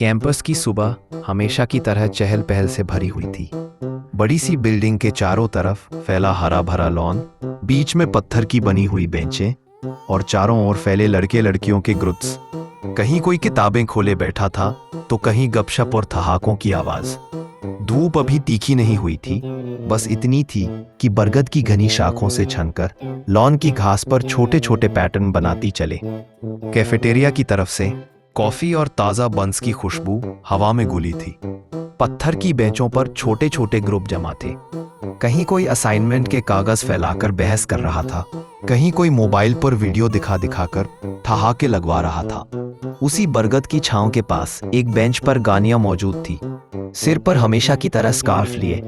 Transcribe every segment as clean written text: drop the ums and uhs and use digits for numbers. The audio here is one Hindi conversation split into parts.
कैंपस की सुबह हमेशा की तरह चहल पहल से भरी हुई थी। बड़ी सी बिल्डिंग के चारों तरफ फैला हरा भरा लॉन, बीच में पत्थर की बनी हुई बेंचें और चारों ओर फैले लड़के लड़कियों के ग्रुप्स। कहीं कोई किताबें खोले बैठा था तो कहीं गपशप और ठहाकों की आवाज। धूप अभी तीखी नहीं हुई थी, बस इतनी थी कि बरगद की घनी शाखों से छनकर लॉन की घास पर छोटे छोटे पैटर्न बनाती चले। कैफेटेरिया की तरफ से कॉफी और ताजा बंस की खुशबू हवा में घुली थी। पत्थर की बेंचों पर छोटे छोटे ग्रुप जमा थे। कहीं कोई असाइनमेंट के कागज फैलाकर बहस कर रहा था, कहीं कोई मोबाइल पर वीडियो दिखा दिखाकर ठहाके लगवा रहा था। उसी बरगद की छांव के पास एक बेंच पर गानिया मौजूद थी। सिर पर हमेशा की तरह स्कार्फ लिए,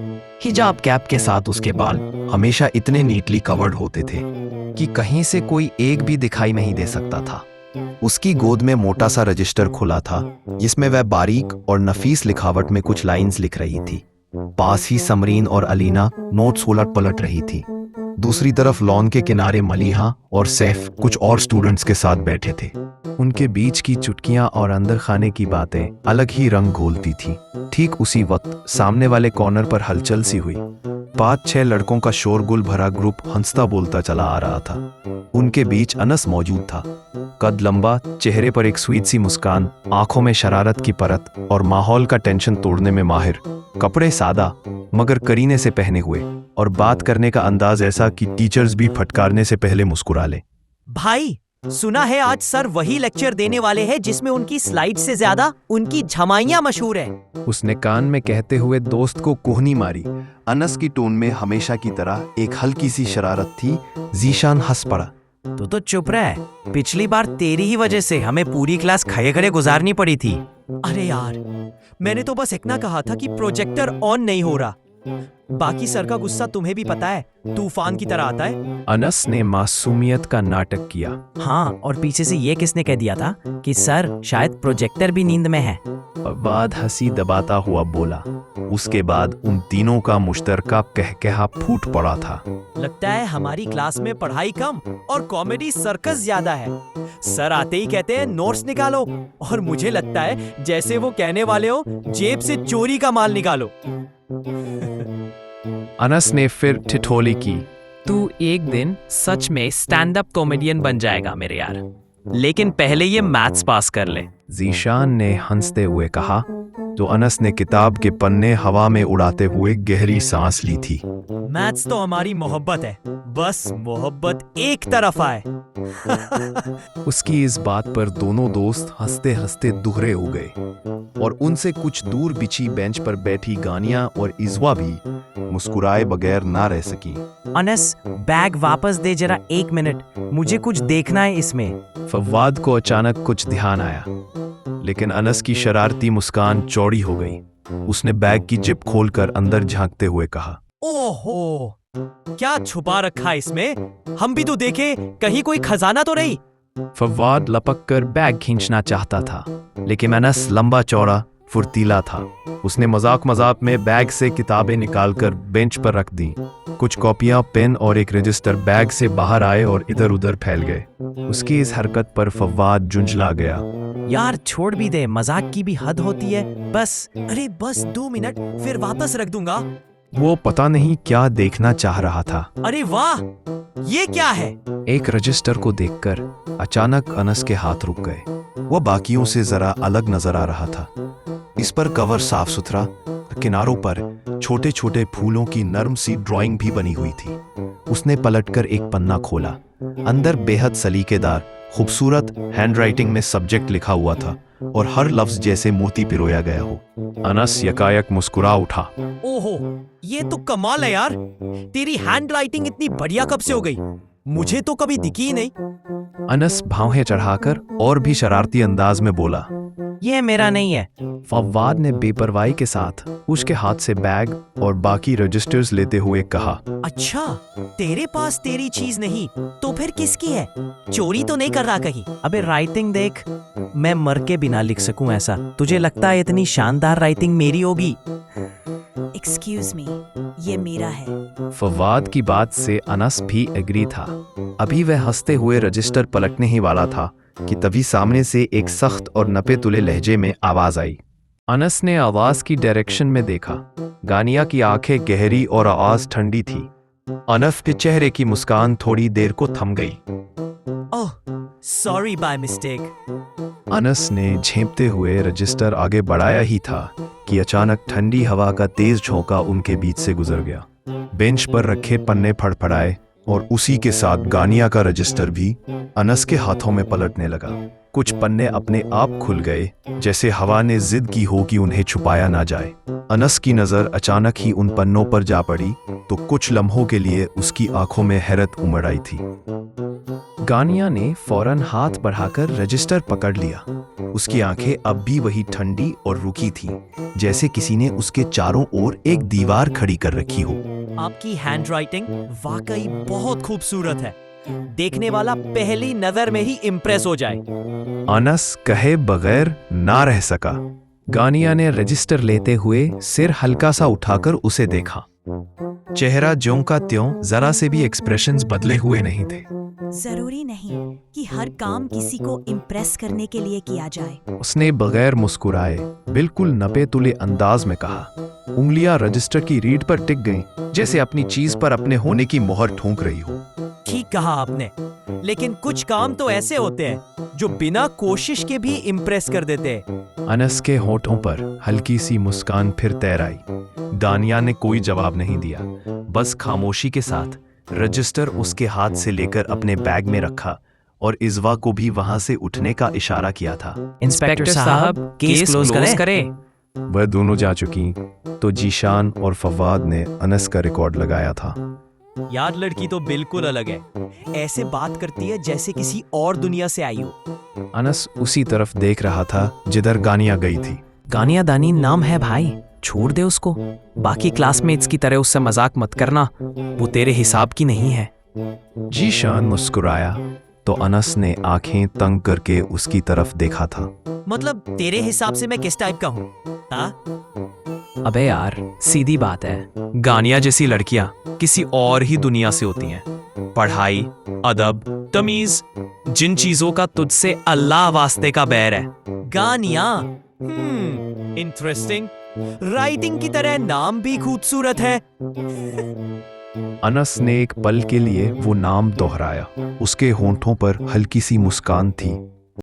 हिजाब कैप के साथ उसके बाल हमेशा इतने नीटली कवर्ड होते थे कि कहीं से कोई एक भी दिखाई नहीं दे सकता था। उसकी गोद में मोटा सा रजिस्टर खुला था जिसमें वह बारीक और नफीस लिखावट में कुछ लाइंस लिख रही थी। पास ही समरीन और अलीना नोट्स उलट पलट रही थी। दूसरी तरफ लॉन के किनारे मलिहा और सैफ कुछ और स्टूडेंट्स के साथ बैठे थे। उनके बीच की चुटकियां और अंदर खाने की बातें अलग ही रंग घोलती थी। ठीक उसी वक्त सामने वाले कॉर्नर पर हलचल सी हुई। 5-6 लड़कों का शोरगुल भरा ग्रुप हंसता बोलता चला आ रहा था। उनके बीच अनस मौजूद था। कद लंबा, चेहरे पर एक स्वीट सी मुस्कान, आंखों में शरारत की परत और माहौल का टेंशन तोड़ने में माहिर। कपड़े सादा मगर करीने से पहने हुए और बात करने का अंदाज ऐसा कि टीचर्स भी फटकारने से पहले मुस्कुरा ले। भाई, सुना है आज सर वही लेक्चर देने वाले हैं जिसमें उनकी स्लाइड से ज्यादा उनकी झमाइयां मशहूर है। उसने कान में कहते हुए दोस्त को कोहनी मारी। अनस की टोन में हमेशा की तरह एक हल्की सी शरारत थी। जीशान हंस पड़ा। तू तो चुप रह, पिछली बार तेरी ही वजह से हमें पूरी क्लास खड़े खड़े गुजारनी पड़ी थी। अरे यार, मैंने तो बस इतना कहा था कि प्रोजेक्टर ऑन नहीं हो रहा। बाकी सर का गुस्सा तुम्हें भी पता है, तूफान की तरह आता है। अनस ने मासूमियत का नाटक किया। हाँ, और पीछे से ये किसने कह दिया था कि सर शायद प्रोजेक्टर भी नींद में है। फवाद हंसी दबाता हुआ बोला। उसके बाद उन तीनों का मुश्तरका कहकहा फूट पड़ा था। लगता है हमारी क्लास में पढ़ाई कम और कॉमेडी सर्कस ज्यादा है। सर आते ही कहते हैं नोट्स निकालो, और मुझे लगता है जैसे वो कहने वाले हो जेब से चोरी का माल निकालो। अनस ने फिर ठिठोली की। तू एक दिन सच में स्टैंड अप कॉमेडियन बन जाएगा मेरे यार, लेकिन पहले ये मैथ्स पास कर ले। जीशान ने हंसते हुए कहा, तो अनस ने किताब के पन्ने हवा में उड़ाते हुए गहरी सांस ली थी। मैथ्स तो हमारी मोहब्बत है, बस मोहब्बत एक तरफ आए। उसकी इस बात पर दोनों दोस्त हंसते हंसते दुहरे हो गए और उनसे कुछ दूर बिछी बेंच पर बैठी गानिया और इज़वा भी मुस्कुराए बगैर ना रह सकी। अनस, बैग वापस दे जरा, 1 मिनट, मुझे कुछ देखना है इसमें। फवाद को अचानक कुछ ध्यान आया, लेकिन अनस की शरारती मुस्कान चौड़ी हो गई। उसने बैग की जिप खोलकर अंदर झांकते हुए कहा, ओहो, क्या छुपा रखा है इसमें? हम भी तो देखें, कहीं कोई खजाना तो नहीं। फवाद लपक कर बैग खींचना चाहता था, लेकिन अनस लंबा चौड़ा फुर्तीला था। उसने मजाक मजाक में बैग से किताबें निकालकर बेंच पर रख दी। कुछ कॉपियां, पेन और एक रजिस्टर बैग से बाहर आए और इधर उधर फैल गए। उसकी इस हरकत पर फवाद झुंझला गया। यार छोड़ भी दे, मजाक की भी हद होती है। बस 2 मिनट, फिर वापस रख दूंगा। वो पता नहीं क्या देखना चाह रहा था। अरे वाह, ये क्या है? एक रजिस्टर को देखकर अचानक अनस के हाथ रुक गए। वह बाकियों से जरा अलग नजर आ रहा था। इस पर कवर साफ सुथरा, किनारों पर छोटे छोटे फूलों की नर्म सी ड्राइंग भी बनी हुई थी। उसने पलटकर एक पन्ना खोला। अंदर बेहद सलीकेदार खूबसूरत हैंडराइटिंग में सब्जेक्ट लिखा हुआ था और हर लफ्ज जैसे मोती पिरोया गया हो। अनस यकायक मुस्कुरा उठा। ओहो, ये तो कमाल है यार। तेरी हैंडराइटिंग इतनी बढ़िया कब से हो गई? मुझे तो कभी दिखी ही नहीं। अनस भावें चढ़ाकर और भी शरारती अंदाज में बोला, ये मेरा नहीं है। फवाद ने बेपरवाही के साथ उसके हाथ से बैग और बाकी रजिस्टर्स लेते हुए कहा, अच्छा, तेरे पास तेरी चीज नहीं तो फिर किसकी है? चोरी तो नहीं कर रहा कहीं? अबे राइटिंग देख, मैं मर के बिना लिख सकूं ऐसा? तुझे लगता है इतनी शानदार राइटिंग मेरी होगी? एक्सक्यूज मी, ये मेरा है। फवाद की बात से अनस भी एग्री था। अभी वह हंसते हुए रजिस्टर पलटने ही वाला था कि तभी सामने से एक सख्त और नपे तुले लहजे में आवाज आई। अनस ने आवाज की डायरेक्शन में देखा। गानिया की आंखें गहरी और आवाज ठंडी थी। अनस के चेहरे की मुस्कान थोड़ी देर को थम गई। ओह, सॉरी बाय मिस्टेक। अनस ने झेंपते हुए रजिस्टर आगे बढ़ाया ही था कि अचानक ठंडी हवा का तेज झोंका उनके बीच से गुजर गया। बेंच पर रखे पन्ने फड़फड़ाए और उसी के साथ गानिया का रजिस्टर भी अनस के हाथों में पलटने लगा। कुछ पन्ने अपने आप खुल गए, जैसे हवा ने जिद की हो कि उन्हें छुपाया ना जाए। अनस की नजर अचानक ही उन पन्नों पर जा पड़ी तो कुछ लम्हों के लिए उसकी आंखों में हैरत उमड़ आई थी। गानिया ने फौरन हाथ बढ़ाकर रजिस्टर पकड़ लिया। उसकी आंखें अब भी वही ठंडी और रुकी थीं, जैसे किसी ने उसके चारों ओर एक दीवार खड़ी कर रखी हो। आपकी हैंडराइटिंग वाकई बहुत खूबसूरत है। देखने वाला पहली नजर में ही इम्प्रेस हो जाए। अनस कहे बगैर ना रह सका। गानिया ने रजिस्टर लेते हुए सिर हल्का सा उठाकर उसे देखा। चेहरा ज्यों का त्यों, जरा से भी एक्सप्रेशंस बदले हुए नहीं थे। जरूरी नहीं कि हर काम किसी को इम्प्रेस करने के लिए किया जाए। उसने बगैर मुस्कुराए बिल्कुल नपे तुले अंदाज में कहा। उंगलियां रजिस्टर की रीढ़ पर टिक गईं, जैसे अपनी चीज पर अपने होने की मोहर ठोंक रही हो। ठीक कहा आपने, लेकिन कुछ काम तो ऐसे होते हैं जो बिना कोशिश के भी इम्प्रेस कर देते हैं। अनस के होठों पर हल्की सी मुस्कान फिर तैर आई। गानिया ने कोई जवाब नहीं दिया, बस खामोशी के साथ रजिस्टर उसके हाथ से लेकर अपने बैग में रखा और इज़वा को भी वहां से उठने का इशारा किया था। इंस्पेक्टर साहब, केस क्लोज करें। वह दोनों जा चुकी तो जीशान और फवाद ने अनस का रिकॉर्ड लगाया था। यार, लड़की तो बिल्कुल अलग है। ऐसे बात करती है जैसे किसी और दुनिया से आई हो। अनस उसी तरफ देख रहा था जिधर गानिया गई थी। गानिया दानी नाम है भाई, छोड़ दे उसको। बाकी क्लासमेट्स की तरह उससे मजाक मत करना, वो तेरे हिसाब की नहीं है। जीशान मुस्कुराया तो अनस ने आंखें तंग करके उसकी तरफ देखा था। मतलब तेरे हिसाब से मैं किस टाइप का हूँ? अबे यार, सीधी बात है, गानिया जैसी लड़कियां किसी और ही दुनिया से होती हैं। पढ़ाई, अदब, तमीज, जिन चीजों का तुझसे अल्लाह वास्ते का बैर है। गानिया, इंटरेस्टिंग। राइटिंग की तरह नाम भी खूबसूरत है। अनस ने एक पल के लिए वो नाम दोहराया। उसके होंठों पर हल्की सी मुस्कान थी,